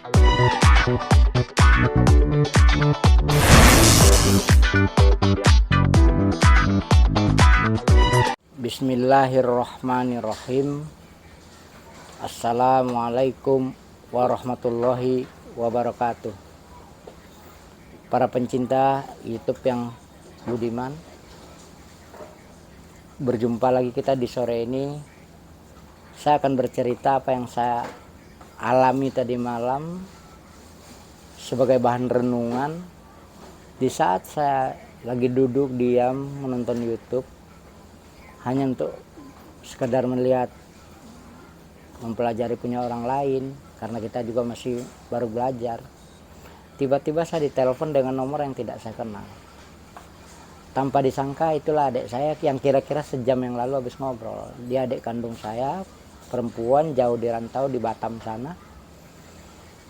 Bismillahirrahmanirrahim. Assalamualaikum warahmatullahi wabarakatuh. Para pencinta YouTube yang budiman, berjumpa lagi kita di sore ini. Saya akan bercerita apa yang saya alami tadi malam sebagai bahan renungan di saat saya lagi duduk diam menonton YouTube, hanya untuk sekedar melihat, mempelajari punya orang lain, karena kita juga masih baru belajar. Tiba-tiba saya ditelepon dengan nomor yang tidak saya kenal. Tanpa disangka itulah adik saya yang kira-kira sejam yang lalu habis ngobrol. Dia adik kandung saya, perempuan, jauh di rantau di Batam sana.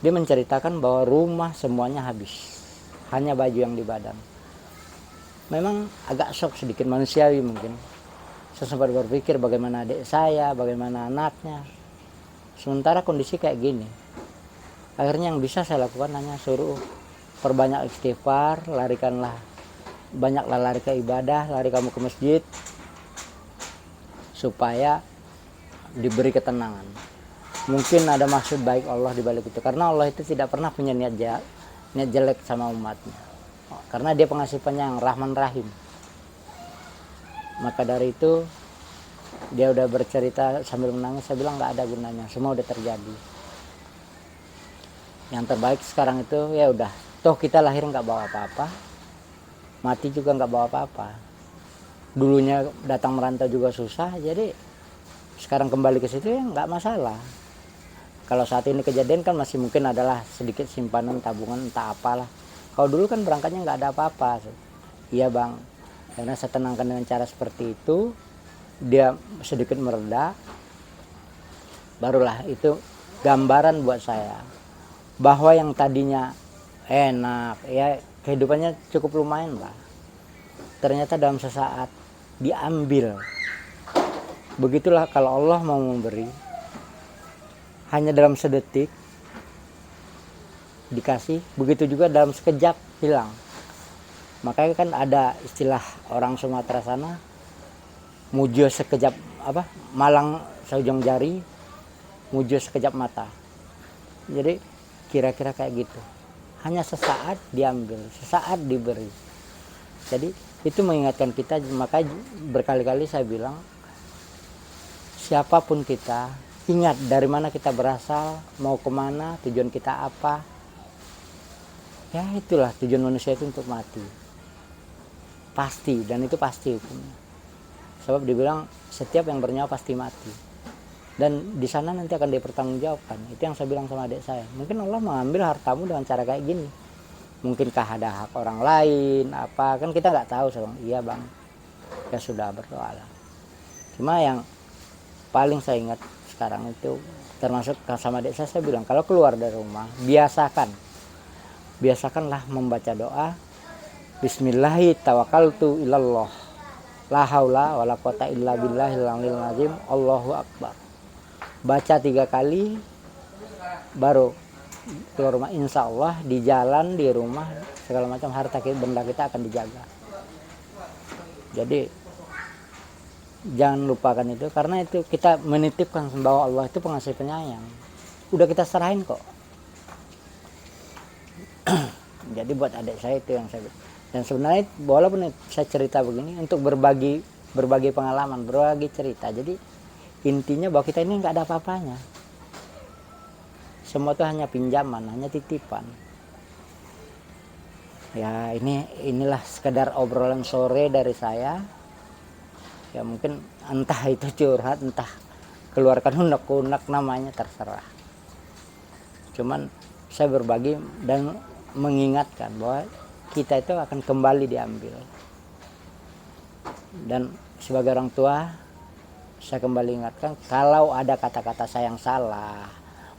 Dia menceritakan bahwa rumah semuanya habis, hanya baju yang di badan. Memang agak shock sedikit, manusiawi mungkin. Saya sempat berpikir bagaimana adik saya, bagaimana anaknya. Sementara kondisi kayak gini. Akhirnya yang bisa saya lakukan hanya suruh perbanyak istighfar, banyaklah lari ke ibadah, lari kamu ke masjid, supaya diberi ketenangan. Mungkin ada maksud baik Allah di balik itu, karena Allah itu tidak pernah punya niat jelek sama umatnya. Karena dia pengasih penyayang, Rahman Rahim. Maka dari itu dia udah bercerita sambil menangis. Saya bilang nggak ada gunanya, semua udah terjadi. Yang terbaik sekarang itu ya udah, toh kita lahir nggak bawa apa-apa, mati juga nggak bawa apa-apa. Dulunya datang merantau juga susah, jadi sekarang kembali ke situ ya nggak masalah. Kalau saat ini kejadian kan masih mungkin adalah sedikit simpanan tabungan entah apalah. Kalau dulu kan berangkatnya nggak ada apa-apa. Iya bang, karena saya tenangkan dengan cara seperti itu, dia sedikit mereda. Barulah itu gambaran buat saya bahwa yang tadinya enak, ya kehidupannya cukup lumayan lah, ternyata dalam sesaat diambil. Begitulah kalau Allah mau memberi, hanya dalam sedetik dikasih, begitu juga dalam sekejap hilang. Makanya kan ada istilah orang Sumatera sana, mujo sekejap malang seujung jari, mujo sekejap mata. Jadi kira-kira kayak gitu. Hanya sesaat diambil, sesaat diberi. Jadi itu mengingatkan kita, makanya berkali-kali saya bilang, siapapun kita, ingat dari mana kita berasal, mau kemana, tujuan kita apa. Ya itulah tujuan manusia itu, untuk mati. Pasti, dan itu pasti hukumnya. Sebab dibilang setiap yang bernyawa pasti mati. Dan di sana nanti akan dipertanggungjawabkan. Itu yang saya bilang sama adik saya. Mungkin Allah mengambil hartamu dengan cara kayak gini. Mungkinkah ada hak orang lain, apa, kan kita nggak tahu. Saya bilang, iya bang, ya sudah, berdoalah. Cuma yang paling saya ingat sekarang itu, termasuk sama adik saya bilang, kalau keluar dari rumah, biasakanlah membaca doa, Bismillahi tawakkaltu ilallah, la haula wala quwata illa billahil aliyil azim, Allahu akbar. Baca 3 kali, baru keluar rumah. Insya Allah di jalan, di rumah, segala macam harta benda kita akan dijaga. Jadi jangan lupakan itu, karena itu kita menitipkan bahwa Allah itu pengasih penyayang. Udah kita serahin kok. Jadi buat adik saya itu yang saya, dan sebenarnya walaupun saya cerita begini untuk berbagi pengalaman, berbagi cerita. Jadi intinya bahwa kita ini nggak ada apa-apanya. Semua itu hanya pinjaman, hanya titipan. Ya inilah sekedar obrolan sore dari saya. Ya mungkin entah itu curhat, entah keluarkan unek-unek, namanya terserah. Cuman saya berbagi dan mengingatkan bahwa kita itu akan kembali diambil. Dan sebagai orang tua, saya kembali ingatkan, kalau ada kata-kata saya yang salah,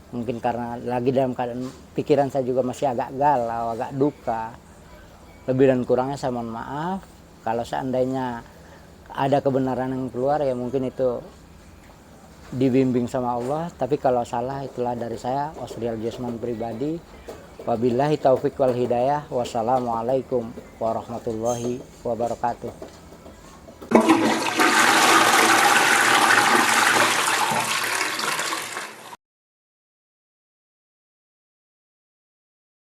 mungkin karena lagi dalam keadaan pikiran saya juga masih agak galau, agak duka, lebih dan kurangnya saya mohon maaf. Kalau seandainya ada kebenaran yang keluar, ya mungkin itu dibimbing sama Allah, tapi kalau salah itulah dari saya, Osrial Jasman pribadi. Wabillahi taufik wal hidayah. Wassalamualaikum warahmatullahi wabarakatuh.